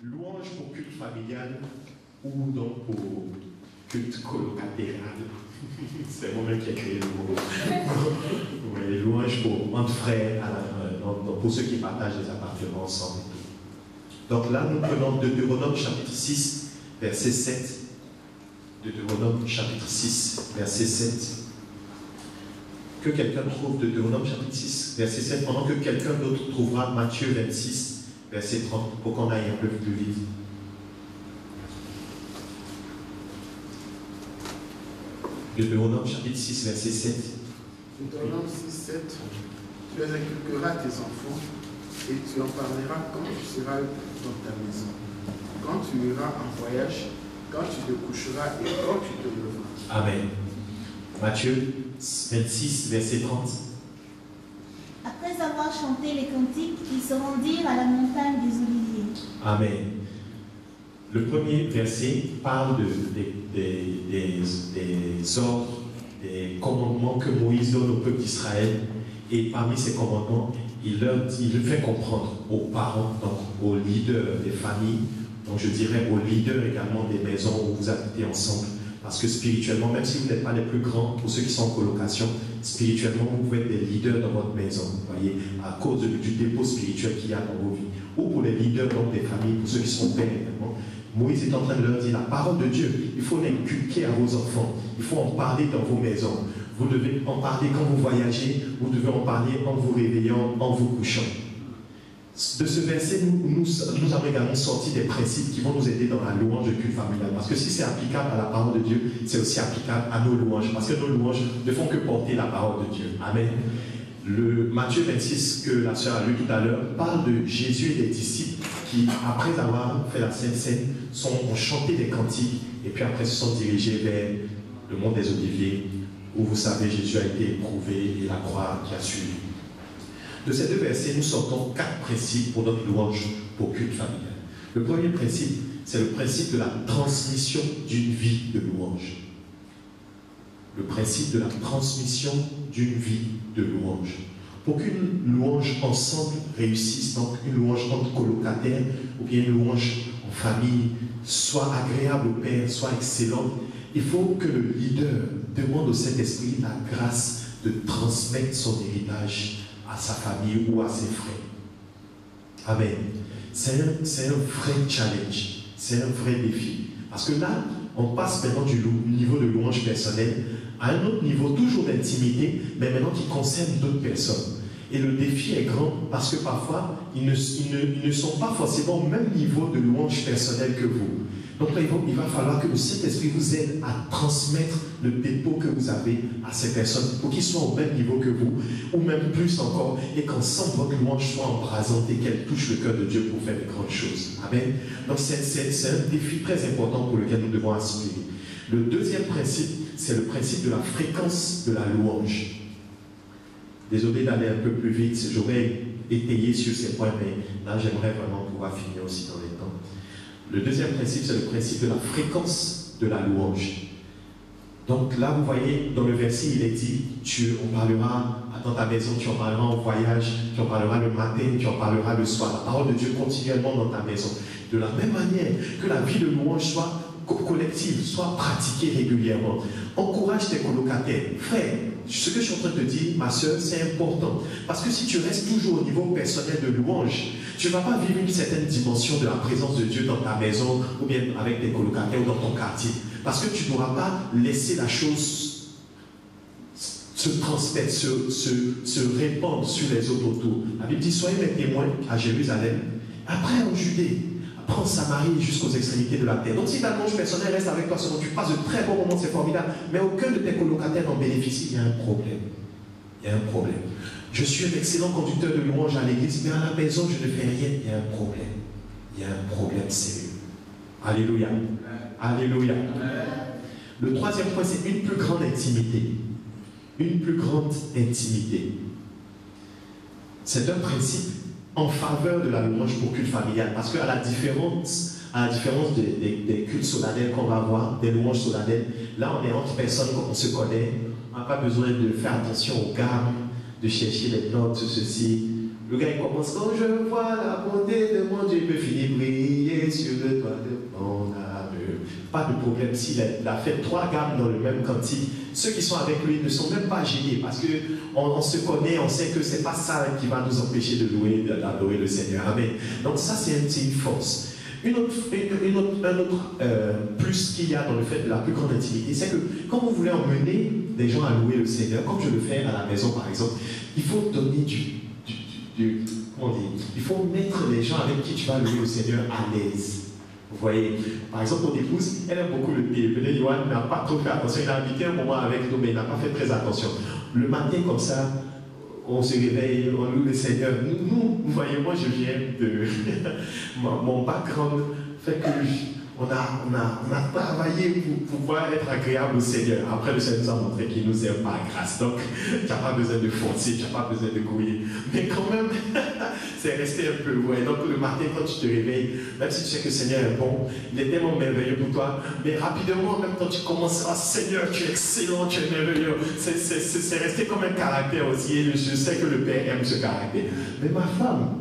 Louange pour culte familial ou donc pour culte colocatéral. C'est moi-même qui ai créé le mot. Oui, louange pour entre frères, pour ceux qui partagent les appartements ensemble. Donc là, nous prenons Deutéronome chapitre 6, verset 7. Deutéronome chapitre 6, verset 7. Que quelqu'un trouve Deutéronome chapitre 6, verset 7, pendant que quelqu'un d'autre trouvera Matthieu 26, verset 30, pour qu'on aille un peu plus vite. Deutéronome chapitre 6, verset 7. Deutéronome 6, 7. Tu les inculqueras à tes enfants et tu en parleras quand tu seras dans ta maison, quand tu iras en voyage, quand tu te coucheras et quand tu te lèveras. Amen. Matthieu 26, verset 30. Après avoir chanté les cantiques, ils se rendirent à la montagne des Oliviers. Amen. Le premier verset parle des ordres, des commandements que Moïse donne au peuple d'Israël. Et parmi ces commandements, il fait comprendre aux parents, donc aux leaders des familles, donc je dirais aux leaders également des maisons où vous habitez ensemble. Parce que spirituellement, même si vous n'êtes pas les plus grands, pour ceux qui sont en colocation, spirituellement, vous pouvez être des leaders dans votre maison, vous voyez, à cause du dépôt spirituel qu'il y a dans vos vies. Ou pour les leaders donc, des familles, pour ceux qui sont pères également. Moïse est en train de leur dire, la parole de Dieu, il faut l'inculquer à vos enfants. Il faut en parler dans vos maisons. Vous devez en parler quand vous voyagez, vous devez en parler en vous réveillant, en vous couchant. De ce verset, nous avons également sorti des principes qui vont nous aider dans la louange de culte familial. Parce que si c'est applicable à la parole de Dieu, c'est aussi applicable à nos louanges. Parce que nos louanges ne font que porter la parole de Dieu. Amen. Le Matthieu 26, que la sœur a lu tout à l'heure, parle de Jésus et des disciples qui, après avoir fait la Sainte Seine, ont chanté des cantiques et puis après se sont dirigés vers le mont des Oliviers, où vous savez, Jésus a été éprouvé et la croix qui a suivi. De ces deux versets, nous sortons 4 principes pour notre louange pour culte familial. Le premier principe, c'est le principe de la transmission d'une vie de louange. Le principe de la transmission d'une vie de louange. Pour qu'une louange ensemble réussisse, donc une louange entre colocataires ou bien une louange en famille soit agréable au Père, soit excellente, il faut que le leader demande au Saint-Esprit la grâce de transmettre son héritage à sa famille ou à ses frères. Amen. C'est un vrai challenge, c'est un vrai défi. Parce que là, on passe maintenant du niveau de louange personnelle à un autre niveau, toujours d'intimité, mais maintenant qui concerne d'autres personnes. Et le défi est grand parce que parfois, ils ne sont pas forcément au même niveau de louange personnelle que vous. Donc là, il va falloir que le Saint-Esprit vous aide à transmettre le dépôt que vous avez à ces personnes pour qu'ils soient au même niveau que vous, ou même plus encore, et qu'ensemble votre louange soit embrasante et qu'elle touche le cœur de Dieu pour faire de grandes choses. Amen. Donc c'est un défi très important pour lequel nous devons aspirer. Le deuxième principe, c'est le principe de la fréquence de la louange. Désolé d'aller un peu plus vite, j'aurais étayé sur ces points, mais là j'aimerais vraiment pouvoir finir aussi dans les temps. Le deuxième principe, c'est le principe de la fréquence de la louange. Donc là, vous voyez, dans le verset, il est dit, tu en parleras dans ta maison, tu en parleras en voyage, tu en parleras le matin, tu en parleras le soir. La parole de Dieu continuellement dans ta maison. De la même manière que la vie de louange soit collective, soit pratiquée régulièrement. Encourage tes colocataires. Frère, ce que je suis en train de te dire, ma soeur, c'est important. Parce que si tu restes toujours au niveau personnel de louange, tu ne vas pas vivre une certaine dimension de la présence de Dieu dans ta maison, ou bien avec tes colocataires ou dans ton quartier. Parce que tu n'auras pas laissé la chose se transmettre, se répandre sur les autres autour. La Bible dit, soyez mes témoins à Jérusalem, après en Judée, après en Samarie jusqu'aux extrémités de la terre. Donc si ta louange personnelle reste avec toi, tu passes de très bons moments, c'est formidable, mais aucun de tes colocataires n'en bénéficie, il y a un problème. Il y a un problème. Je suis un excellent conducteur de louange à l'église, mais à la maison, je ne fais rien, il y a un problème. Il y a un problème sérieux. Alléluia. Alléluia. Le troisième point, c'est une plus grande intimité. Une plus grande intimité. C'est un principe en faveur de la louange pour culte familial. Parce qu'à la différence des cultes solennels qu'on va avoir, des louanges solennelles, là on est entre personnes qu'on se connaît, on n'a pas besoin de faire attention aux gammes, de chercher les notes, ceci. Le gars il commence, quand je vois la bonté de mon Dieu, il peut finir briller louer sur le toit de mon âme. Pas de problème s'il a fait 3 gammes dans le même cantique. Ceux qui sont avec lui ne sont même pas gênés parce qu'on se connaît, on sait que ce n'est pas ça qui va nous empêcher de louer, d'adorer le Seigneur. Amen. Donc ça, c'est une force. Un autre plus qu'il y a dans le fait de la plus grande intimité, c'est que quand vous voulez emmener des gens à louer le Seigneur, comme je le fais à la maison par exemple, il faut donner comment dire, il faut mettre les gens avec qui tu vas louer le Seigneur à l'aise. Vous voyez, par exemple, mon épouse, elle aime beaucoup le thé. Peut-être Yohan n'a pas trop fait attention. Il a habité un moment avec nous, mais il n'a pas fait très attention. Le matin, comme ça, on se réveille, on loue le Seigneur. Nous, vous voyez, moi, je viens de... mon background fait que on a travaillé pour pouvoir être agréable au Seigneur. Après, le Seigneur nous a montré qu'il nous aime par grâce. Donc, tu n'as pas besoin de forcer, tu n'as pas besoin de grouiller. Mais quand même, c'est resté un peu. Ouais. Donc, le matin, quand tu te réveilles, même si tu sais que le Seigneur est bon, il est tellement merveilleux pour toi, mais rapidement, même quand tu commences, ah, Seigneur, tu es excellent, tu es merveilleux. C'est resté comme un caractère aussi. Et je sais que le Père aime ce caractère. Mais ma femme,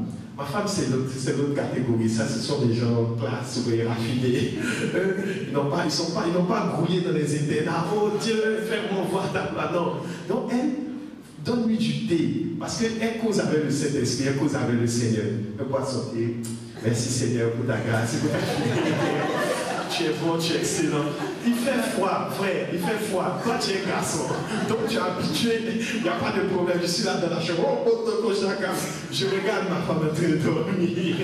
c'est l'autre catégorie. Ça, ce sont des gens classe, raffinés. Ils n'ont pas grouillé dans les internats. Oh Dieu, fais-moi voir ta place. Non. Donc, elle, donne-lui du thé. Parce qu'elle cause avec le Saint-Esprit, elle cause avec le Seigneur. Elle peut sortir. Merci Seigneur pour ta grâce. Tu es bon, tu es excellent. Il fait froid, frère, il fait froid. Toi, tu es garçon. Donc, tu es habitué. Il n'y a pas de problème. Je suis là dans la chambre. Je regarde ma femme en train de dormir.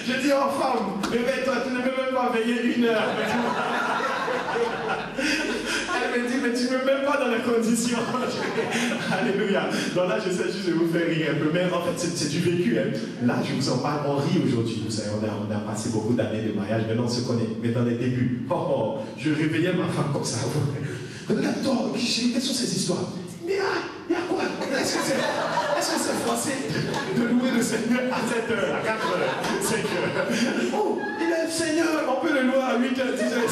Je dis, oh femme, réveille-toi, tu ne peux même pas veiller 1 heure. Elle me dit, mais tu ne me mets même pas dans les conditions. Alléluia. Donc là, j'essaie juste de vous faire rire un peu. Mais en fait, c'est du vécu. Hein. Là, je vous en parle, on rit aujourd'hui. Vous savez, on a passé beaucoup d'années de mariage. Maintenant, on se connaît. Mais dans les débuts, je réveillais ma femme comme ça. Regarde-toi, quelles sont ces histoires? Mais il y a quoi? Est-ce que c'est forcé de louer le Seigneur à 7 heures, à 4 heures, 5 heures? Oh, il est le Seigneur, on peut le louer à 8 heures, 10 heures.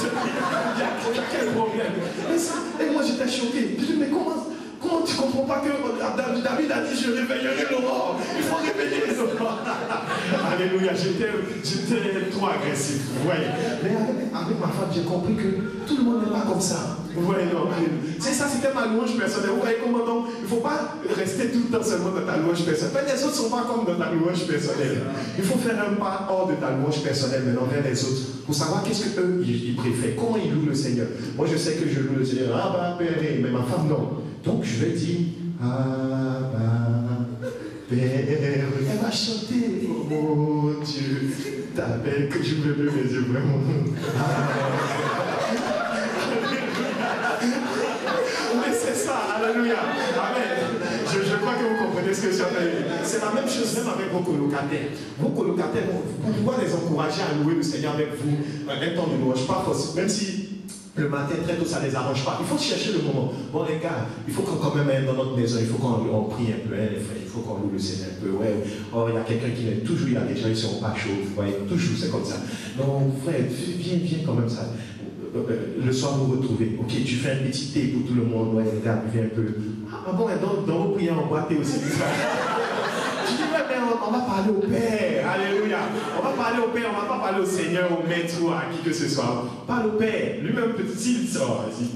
Il y a quel problème? Et moi j'étais choqué. Je dis, mais comment tu ne comprends pas que David a dit, je réveillerai l'aurore? Il faut réveiller l'aurore. Alléluia, j'étais trop agressif, vous voyez. Mais avec ma femme, j'ai compris que tout le monde n'est pas comme ça. Vous voyez, non. C'est ça, c'était ma louange personnelle. Vous voyez comment donc, il ne faut pas rester tout le temps seulement dans ta louange personnelle. Mais les autres ne sont pas comme dans ta louange personnelle. Il faut faire un pas hors de ta louange personnelle, mais envers les autres, pour savoir qu'est-ce qu'eux, ils préfèrent, comment ils louent le Seigneur. Moi, je sais que je loue le Seigneur, mais ma femme, non. Donc, je vais dire, Père, elle va chanter, oh Dieu, t'appelles que je me lève mes yeux vraiment. Mais c'est ça, alléluia, amen. Je crois que vous comprenez ce que je suis en train de dire. C'est la même chose même avec vos colocataires. Vos colocataires, vous pouvez les encourager à louer le Seigneur avec vous un temps de louange, pas forcément, même si le matin très tôt ça ne les arrange pas. Il faut chercher le moment. Bon les gars, il faut qu'on quand même dans notre maison, il faut qu'on prie un peu, hein, les frères, il faut qu'on loue le Seigneur un peu. Ouais. Oh, il y a quelqu'un qui vient, toujours il y a des gens qui ne sont pas chauds, vous voyez, toujours c'est comme ça. Non, frère, viens quand même ça. Le soir vous retrouvez. Ok, tu fais un petit thé pour tout le monde, ouais, les gars, viens un peu. Ah bon, dans vos prières on boit thé aussi. Je dis, mais on va parler au Père, alléluia. On va parler au Père, on ne va pas parler au Seigneur, au Maître ou à qui que ce soit. Parle au Père. Lui-même, s'il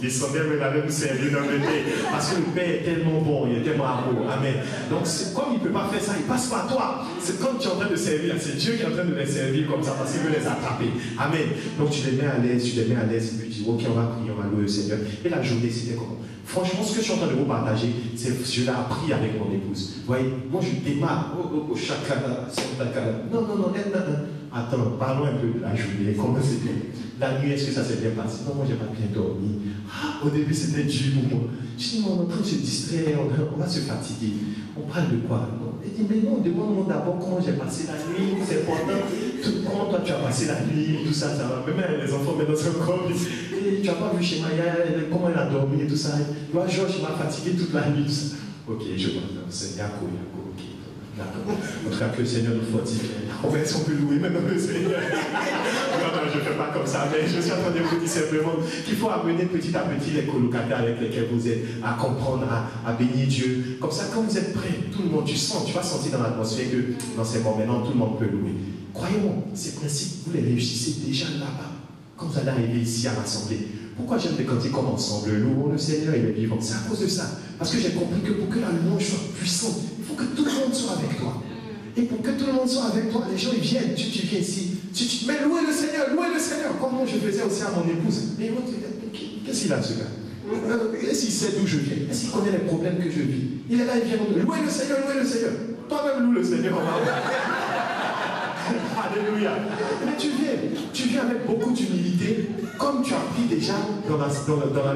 descendait, il avait nous servir dans le thé. Parce que le Père est tellement bon, il est tellement amour. Amen. Donc, comme il ne peut pas faire ça, il passe par toi. C'est comme tu es en train de servir, c'est Dieu qui est en train de les servir comme ça, parce qu'il veut les attraper. Amen. Donc, tu les mets à l'aise, et puis tu dis, ok, on va prier, on va louer le Seigneur. Et la journée, c'était comment? Franchement, ce que je suis en train de vous partager, c'est que je l'ai appris avec mon épouse. Vous voyez, moi je démarre. Chakra, non. Attends, parlons un peu de la journée. Comment c'était? La nuit, est-ce que ça s'est bien passé? Non, moi j'ai pas bien dormi. Au début, c'était dur pour moi. Je dis, on est en train de se distraire, on va se fatiguer. On parle de quoi? Elle dit, mais non, demande-moi d'abord comment j'ai passé la nuit, c'est important. Comment toi tu as passé la nuit, tout ça, ça va. Même les enfants maintenant sont comme. Et tu n'as pas vu chez Maya, comment elle a dormi et tout ça. Moi, Georges m'a fatigué toute la nuit. Tout ça. Ok, je vois. C'est Yako, ok. D'accord. En tout cas, que le Seigneur nous fortifie. On va être, on peut louer maintenant le Seigneur. Non, je fais pas comme ça, mais je suis en train de vous dire simplement qu'il faut amener petit à petit les colocataires avec lesquels vous êtes à comprendre, à bénir Dieu. Comme ça, quand vous êtes prêts, tout le monde, tu vas sentir dans l'atmosphère que non, c'est bon, maintenant tout le monde peut louer. Croyez-moi, ces principes, vous les réussissez déjà là-bas, quand vous allez arriver ici à l'Assemblée. Pourquoi j'aime les cantiques comme ensemble? Louons le Seigneur, il est vivant. C'est à cause de ça. Parce que j'ai compris que pour que la louange soit puissante, il faut que tout le monde soit avec toi. Et pour que tout le monde soit avec toi, les gens ils viennent, tu viens ici. Mais louez le Seigneur, comme moi je faisais aussi à mon épouse. Mais qu'est-ce qu'il a ce gars? Est-ce qu'il sait d'où je viens? Est-ce qu'il connaît les problèmes que je vis? Il est là, il vient de louer le Seigneur, Toi-même loue le Seigneur. Alléluia. Mais tu viens avec beaucoup d'humilité, comme tu as pris déjà dans la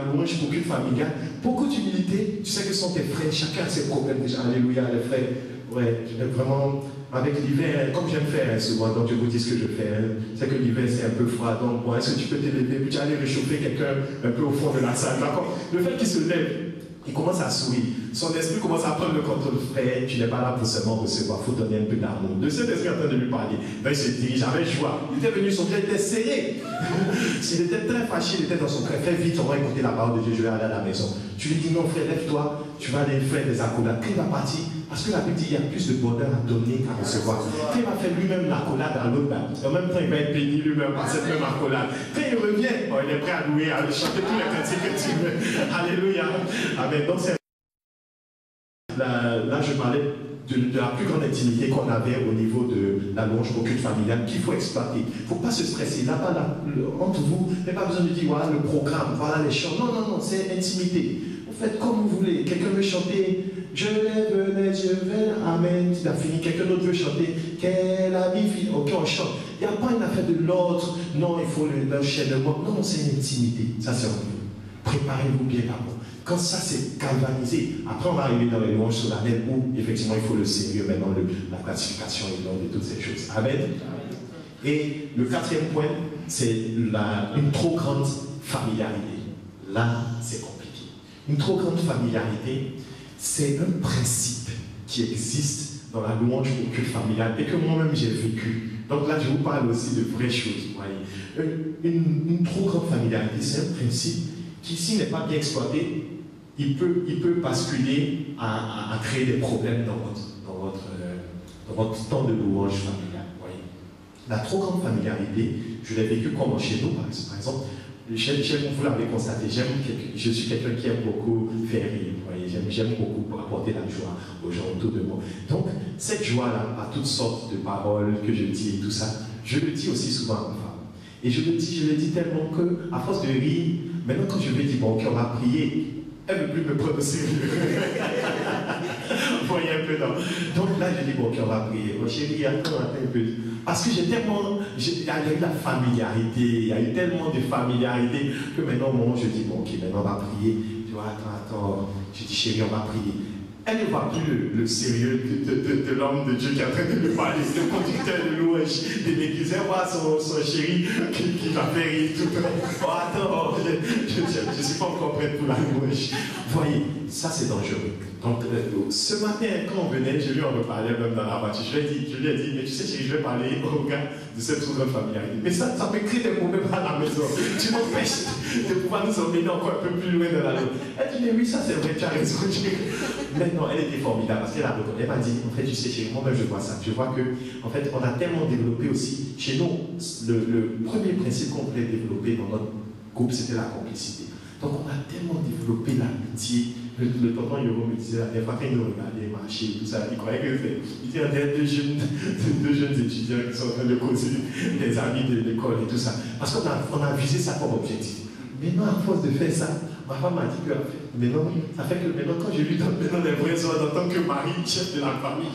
louange pour qu'une familiale, beaucoup d'humilité. Tu sais que ce sont tes frères, chacun a ses problèmes déjà. Alléluia, les frères. Ouais, vraiment, avec l'hiver, comme j'aime faire souvent, donc je vous dis ce que je fais. C'est que l'hiver c'est un peu froid, donc bon, est-ce que tu peux te lever, puis tu vas aller réchauffer quelqu'un un peu au fond de la salle, d'accord? Le fait qu'il se lève, il commence à sourire. Son esprit commence à prendre le contrôle. Frère, tu n'es pas là pour seulement recevoir, il faut donner un peu d'amour. Le Saint-Esprit est en train de lui parler. Ben, il se dirige avec joie. Il était venu, son cœur était serré. S'il était très fâché, il était dans son cœur. Fais vite, on va écouter la parole de Dieu, je vais aller à la maison. Tu lui dis non, frère, lève-toi, tu vas aller faire des accolades. Quand il va partir, parce que la Bible dit qu'il y a plus de bonheur à donner qu'à recevoir. Quand il va faire lui-même l'accolade à l'autre, en même temps, il va être béni lui-même par cette même accolade. Quand il revient, il est prêt à louer, à chanter tous les cantiques que tu veux. Alléluia. Amen. Donc, là, je parlais de la plus grande intimité qu'on avait au niveau de la louange au culte familial qu'il faut exploiter. Il ne faut pas se stresser. Là-bas, entre vous, il n'y a pas besoin de dire voilà le programme, voilà les chants. Non, c'est intimité. Vous faites comme vous voulez. Quelqu'un veut chanter je lève les yeux vers Amen. Il a fini. Quelqu'un d'autre veut chanter quelle amie. Ok, on chante. Il n'y a pas une affaire de l'autre. Non, il faut l'enchaînement. Non, c'est une intimité. Ça, c'est en vous. Préparez-vous bien d'abord. Quand ça c'est galvanisé, après on va arriver dans les louanges solennelles où effectivement il faut le sérieux, maintenant la classification et l'ordre de toutes ces choses. Amen. Et le quatrième point, c'est une trop grande familiarité. Là, c'est compliqué. Une trop grande familiarité, c'est un principe qui existe dans la louange au culte familial et que moi-même j'ai vécu. Donc là, je vous parle aussi de vraies choses. Vous voyez. Une trop grande familiarité, c'est un principe qui, s'il n'est pas bien exploité, il peut basculer à créer des problèmes dans votre temps de louange familiale. Voyez. La trop grande familiarité, je l'ai vécu comme chez nous, par exemple. Vous l'avez constaté, je suis quelqu'un qui aime beaucoup faire rire. J'aime beaucoup apporter la joie aux gens autour de moi. Donc, cette joie-là, à toutes sortes de paroles que je dis et tout ça, je le dis aussi souvent à ma femme. Et je le dis tellement que, à force de rire, maintenant quand je lui dis, bon, ok, on va prier, elle ne veut plus me prendre au sérieux. Vous voyez un peu, non? Donc là, je dis, bon, ok, on va prier. Bon, chérie, attends un peu. Parce que il y a eu la familiarité, il y a eu tellement de familiarité que maintenant, moi, je dis, bon, ok, maintenant on va prier. Je dis, attends. Je dis, chérie, on va prier. Elle ne voit plus le sérieux de l'homme de Dieu qui est en train de lui parler, le conducteur de louange de l'église. Elle voit son chéri qui va faire rire tout le temps. Oh, attends, je ne suis pas encore prêt pour la louange. Voyez, ça c'est dangereux. Donc, ce matin, quand on venait, je lui en reparlais même dans la voiture. Je lui ai dit, mais tu sais, chérie, je vais parler au gars de cette trop grande familiarité. Mais ça peut créer des problèmes à la maison. Tu m'empêches de pouvoir nous emmener encore un peu plus loin dans la louange. Elle dit, mais oui, ça c'est vrai, tu as raison. Mais non, elle était formidable parce qu'elle m'a dit, en fait, tu sais, chez moi-même, je vois ça. Je vois que, en fait, on a tellement développé aussi, chez nous, le premier principe qu'on voulait développer dans notre groupe, c'était la complicité. Donc, on a tellement développé l'amitié. Le tonton Yoro me disait, la dernière fois qu'il nous regardait marcher, tout ça, il croyait que c'était. Il y a deux jeunes étudiants qui sont en train de causer des amis de l'école et tout ça. Parce qu'on a visé ça comme objectif. Maintenant, à force de faire ça, ma femme m'a dit que maintenant, ça fait que maintenant, quand je lui donne maintenant des vrais ordres en tant que mari, chef de la famille,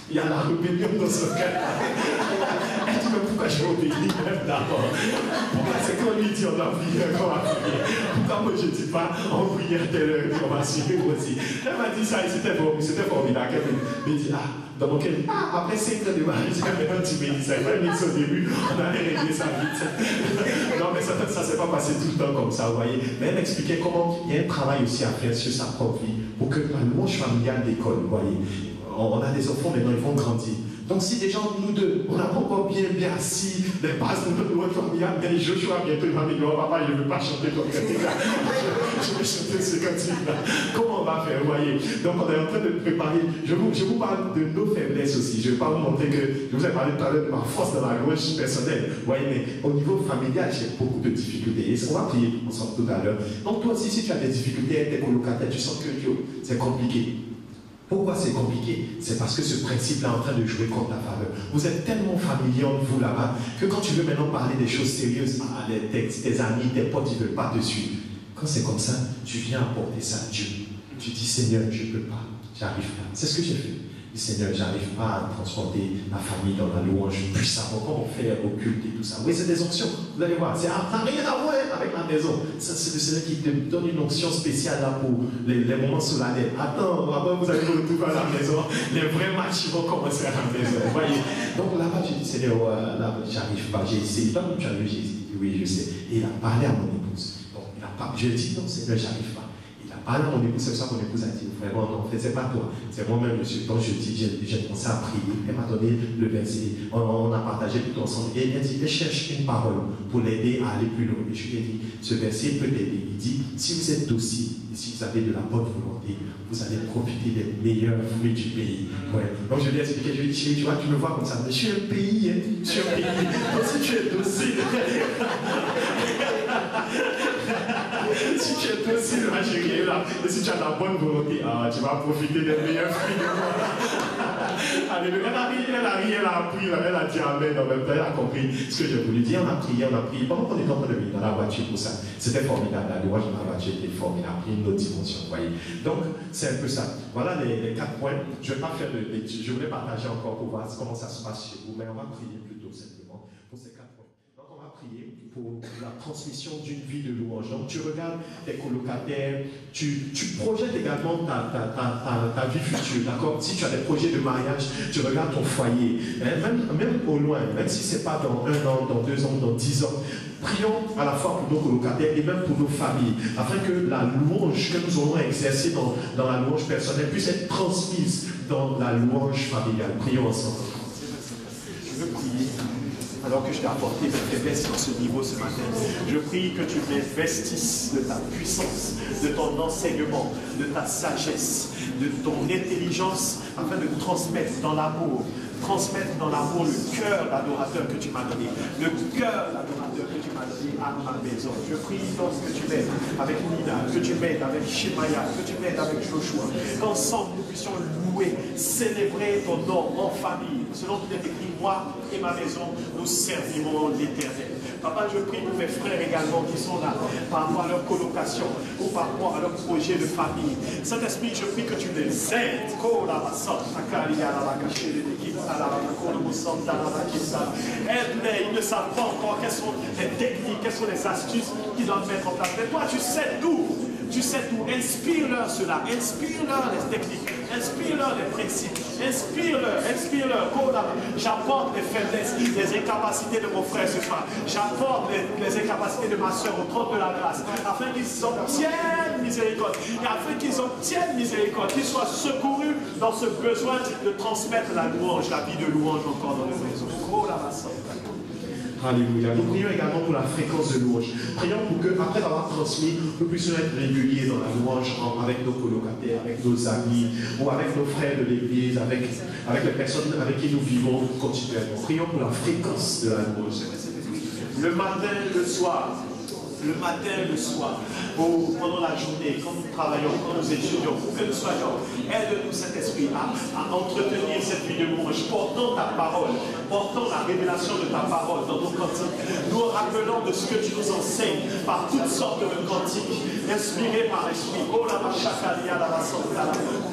il y a la rébellion dans son cœur. Elle dit, mais pourquoi je vais obéir même d'abord? Pourquoi c'est qu'on lui dit on doit prier, qu'on va prier? Pourquoi moi je ne dis pas on prie à telle heure qu'on va suivre aussi? Elle m'a dit ça et c'était formidable. Elle me dit, dans mon cœur, après 5 ans de mariage, maintenant tu me dis ça. Il fallait me dire au début, on allait régler ça vite. Non, mais ça ne s'est pas passé tout le temps comme ça, vous voyez. Mais elle m'expliquait comment il y a un travail aussi à faire sur sa propre vie pour que la louange familiale décolle, vous voyez. On a des enfants maintenant, ils vont grandir. Donc si déjà nous deux, on n'a pas encore bien assis les bases de notre famille, mais Joshua bientôt il va me dire, oh papa, je ne veux pas chanter ton cantique-là. Je vais chanter ce cantique-là. Comment on va faire, vous voyez? Donc on est en train de préparer. Je vous parle de nos faiblesses aussi. Je ne vais pas vous montrer que, je vous ai parlé tout à l'heure de ma force dans la louange personnelle. Vous voyez, mais au niveau familial, j'ai beaucoup de difficultés. Et on va prier ensemble tout à l'heure. Donc toi aussi, si tu as des difficultés avec tes colocataires, tu sens que c'est compliqué. Pourquoi c'est compliqué? C'est parce que ce principe-là est en train de jouer contre ta faveur. Vous êtes tellement familier entre vous là-bas que quand tu veux maintenant parler des choses sérieuses, tes amis, tes potes, ils ne veulent pas te suivre. Quand c'est comme ça, tu viens apporter ça à Dieu. Tu dis, Seigneur, je ne peux pas, j'arrive pas. C'est ce que j'ai fait. Seigneur, j'arrive pas à transporter ma famille dans la louange puissamment. Comment faire au culte et tout ça? Oui, c'est des options. Vous allez voir, ça n'a rien à voir avec la maison. C'est le Seigneur qui te donne une onction spéciale là pour les moments solennels. Attends, avant vous allez vous retrouver à la maison. Les vrais matchs vont commencer à la maison. Vous voyez? Donc là-bas, j'ai dit, Seigneur, là, j'arrive pas. J'ai essayé. Toi, tu as vu, j'ai dit, oui, je sais. Et il a parlé à mon épouse. Donc, il a pas. Je lui ai dit, non, Seigneur, j'arrive pas. Ah non, mon épouse, c'est ça, mon épouse a dit, vraiment, non, en fait, c'est pas toi, c'est moi-même, monsieur. Donc je dis, j'ai commencé à prier, elle m'a donné le verset, on a partagé tout ensemble, et elle dit, elle cherche une parole pour l'aider à aller plus loin. Et je lui ai dit, ce verset peut t'aider. Il dit, si vous êtes docile, et si vous avez de la bonne volonté, vous allez profiter des meilleurs fruits du pays. Ouais. Donc je lui ai expliqué, je lui ai dit, tu vois, tu me vois comme ça, mais je suis un pays, hein, je suis un pays. Donc si tu es docile, si tu es docile, ma chérie, là, et si tu as la bonne volonté, tu vas profiter des meilleurs fruits de moi. Alléluia. Elle a appris, elle a dit amen en même temps, elle a compris ce que j'ai voulu dire. On a prié. Pendant qu'on était en train de venir dans la voiture pour ça, c'était formidable. La louange dans la voiture était formidable, une autre dimension, vous voyez. Donc, c'est un peu ça. Voilà les 4 points. Je ne vais pas faire de l'étude, je voulais partager encore pour voir comment ça se passe chez vous, mais on va prier plutôt simplement pour ces 4 points. Donc, on va prier pour la transmission d'une vie de louange. Donc, tu regardes tes colocataires, tu projettes également ta vie future, d'accord? Si tu as des projets de mariage, tu regardes ton foyer, hein, même au loin, même si ce n'est pas dans 1 an, dans 2 ans, dans 10 ans. Prions à la fois pour nos colocataires et même pour nos familles, afin que la louange que nous aurons exercée dans la louange personnelle puisse être transmise dans la louange familiale. Prions ensemble. Je veux prier. Alors que je t'ai apporté mes faiblesses sur ce niveau ce matin, je prie que tu m'investisses de ta puissance, de ton enseignement, de ta sagesse, de ton intelligence, afin de transmettre dans l'amour le cœur d'adorateur que tu m'as donné, le cœur d'adorateur que tu m'as donné à ma maison. Je prie donc que tu m'aides avec Nina, que tu m'aides avec Shemaya, que tu m'aides avec Joshua, qu'ensemble nous puissions louer, célébrer ton nom en famille, selon qu'il est écrit, moi et ma maison, nous servirons l'Éternel. Papa, je prie pour mes frères également qui sont là, par rapport à leur colocation ou par rapport à leur projet de famille. Saint-Esprit, je prie que tu les aides. Aide-les, ils ne savent pas encore quelles sont les techniques, quelles sont les astuces qu'ils doivent mettre en place. Mais toi, tu sais tout. Tu sais tout. Inspire-leur cela. Inspire-leur les techniques. Inspire-leur les principes. Inspire-leur. J'apporte les faiblesses, les incapacités de mon frère ce soir. J'apporte les incapacités de ma soeur au trône de la grâce. Afin qu'ils obtiennent miséricorde. Et afin qu'ils obtiennent miséricorde. Qu'ils soient secourus dans ce besoin de transmettre la louange, la vie de louange encore dans le réseau. Alléluia. Nous prions également pour la fréquence de louange. Prions pour que, après avoir transmis, nous puissions être réguliers dans la louange avec nos colocataires, avec nos amis, ou avec nos frères de l'église, avec les personnes avec qui nous vivons continuellement. Prions pour la fréquence de la louange. Le matin, le soir. Le matin, le soir, pendant la journée, quand nous travaillons, quand nous étudions, où que nous soyons, aide-nous, Saint-Esprit, à entretenir cette vie de louange, portant ta parole, portant la révélation de ta parole dans nos cantiques, nous rappelons de ce que tu nous enseignes par toutes sortes de cantiques, inspirés par l'Esprit.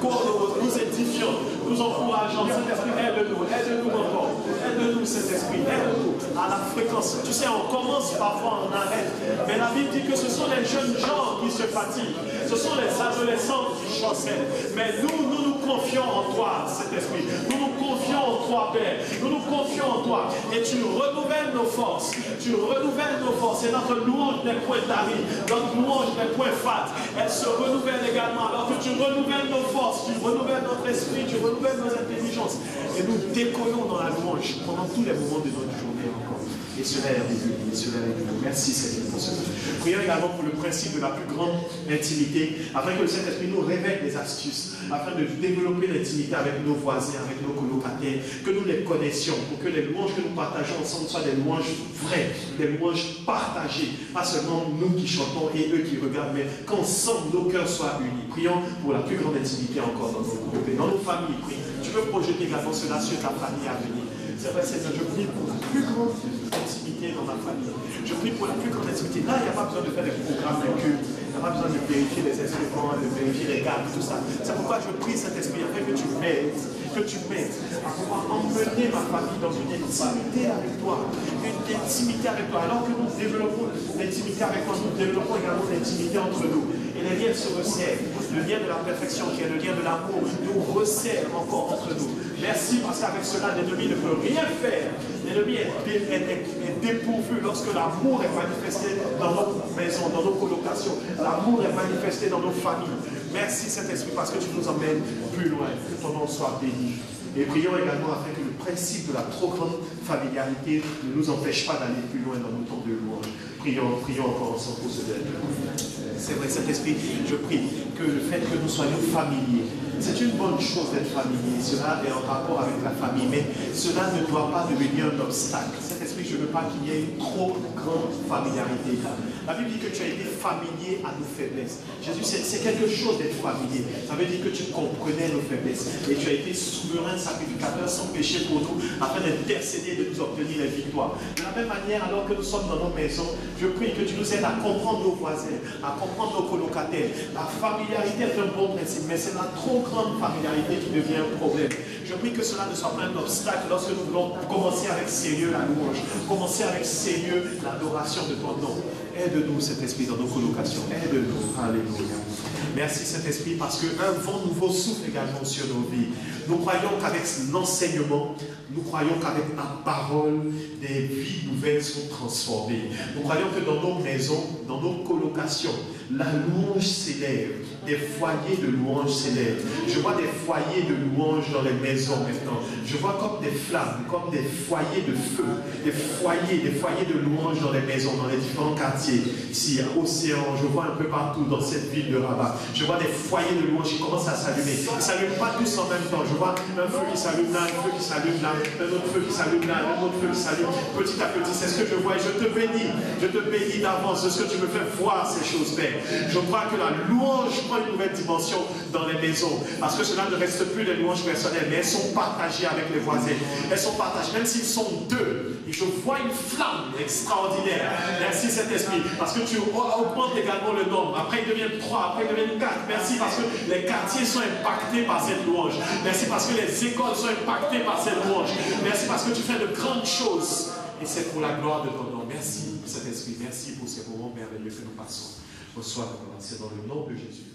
Nous édifions, nous encourageons, Saint-Esprit, aide-nous encore, aide-nous, Saint-Esprit, aide-nous à la fréquence. Tu sais, on commence parfois, on arrête. Mais la Bible dit que ce sont les jeunes gens qui se fatiguent. Ce sont les adolescents qui chancellent. Mais nous confions en toi, Saint-Esprit. Nous nous confions en toi, Père. Nous nous confions en toi. Et tu renouvelles nos forces. Tu renouvelles nos forces. Et notre louange n'est point tarie. Notre louange n'est point fade. Elle se renouvelle également. Alors que tu renouvelles nos forces, tu renouvelles notre esprit, tu renouvelles nos intelligences. Et nous décollons dans la louange pendant tous les moments de notre journée encore. Et cela est régulier, cela est régulier. Merci Seigneur pour cela. Prions également pour le principe de la plus grande intimité, afin que le Saint-Esprit nous révèle des astuces, afin de développer l'intimité avec nos voisins, avec nos colocataires, que nous les connaissions, pour que les louanges que nous partageons ensemble soient des louanges vraies, des louanges partagées, pas seulement nous qui chantons et eux qui regardent, mais qu'ensemble nos cœurs soient unis. Prions pour la plus grande intimité encore dans nos groupes et dans nos familles. Tu peux projeter également cela sur ta famille à venir. C'est vrai, Seigneur, je prie pour la plus grande intimité dans ma famille. Je prie pour la plus grande intimité. Là, il n'y a pas besoin de faire des programmes de culte. Il n'y a pas besoin de vérifier les instruments, de vérifier les gardes, tout ça. C'est pourquoi je prie cet esprit, afin que tu m'aides à pouvoir emmener ma famille dans une intimité avec toi. Une intimité avec toi. Alors que nous développons l'intimité avec toi, nous développons également l'intimité entre nous. Et les liens se resserrent. Le lien de la perfection qui est le lien de l'amour nous resserre encore entre nous. Merci parce qu'avec cela, l'ennemi ne peut rien faire. L'ennemi est dépourvu lorsque l'amour est manifesté dans nos maisons, dans nos colocations. L'amour est manifesté dans nos familles. Merci Saint-Esprit parce que tu nous emmènes plus loin. Que ton nom soit béni. Et prions également afin que le principe de la trop grande familiarité ne nous empêche pas d'aller plus loin dans nos temps de louange. Prions encore ensemble pour ce dernier. C'est vrai, Saint-Esprit, je prie que le fait que nous soyons familiers, c'est une bonne chose d'être familier, cela est en rapport avec la famille, mais cela ne doit pas devenir un obstacle. Saint-Esprit, je ne veux pas qu'il y ait une trop grande familiarité. La Bible dit que tu as été familier à nos faiblesses. Jésus, c'est quelque chose d'être familier. Ça veut dire que tu comprenais nos faiblesses et tu as été souverain sacrificateur sans péché pour nous, afin d'intercéder, de nous obtenir les victoires. De la même manière, alors que nous sommes dans nos maisons, je prie que tu nous aides à comprendre nos voisins, à comprendre nos colocataires. La familiarité est un bon principe, mais c'est la trop grande familiarité qui devient un problème. Je prie que cela ne soit pas un obstacle lorsque nous voulons commencer avec sérieux la louange, commencer avec sérieux l'adoration de ton nom. Aide-nous, Saint-Esprit, dans nos colocations. Aide-nous. Alléluia. Merci, Saint-Esprit, parce qu'un vent nouveau souffle également sur nos vies. Nous croyons qu'avec l'enseignement, nous croyons qu'avec la parole, des vies nouvelles sont transformées. Nous croyons que dans nos maisons, dans nos colocations, la louange s'élève. Des foyers de louange s'élèvent. Je vois des foyers de louange dans les maisons maintenant. Je vois comme des flammes, comme des foyers de feu, des foyers de louange dans les maisons, dans les différents quartiers. Ici, à Océan, je vois un peu partout dans cette ville de Rabat. Je vois des foyers de louange qui commencent à s'allumer. Ils ne s'allument pas tous en même temps. Je vois un feu qui s'allume là, un feu qui s'allume là, un autre feu qui s'allume là, un autre feu qui s'allume. Petit à petit, c'est ce que je vois et je te bénis d'avance de ce que tu me fais voir ces choses, Père. Je crois que la louange prend une nouvelle dimension dans les maisons, parce que cela ne reste plus des louanges personnelles, mais elles sont partagées avec les voisins. Elles sont partagées, même s'ils sont deux. Et je vois une flamme extraordinaire. Merci Saint-Esprit, parce que tu augmentes également le nombre. Après, ils deviennent 3, après, ils deviennent 4. Merci parce que les quartiers sont impactés par cette louange. Merci parce que les écoles sont impactées par cette louange. Merci parce que tu fais de grandes choses. Et c'est pour la gloire de ton nom. Merci Saint-Esprit, merci pour ces moments merveilleux que nous passons. Reçois la gloire, c'est dans le nom de Jésus.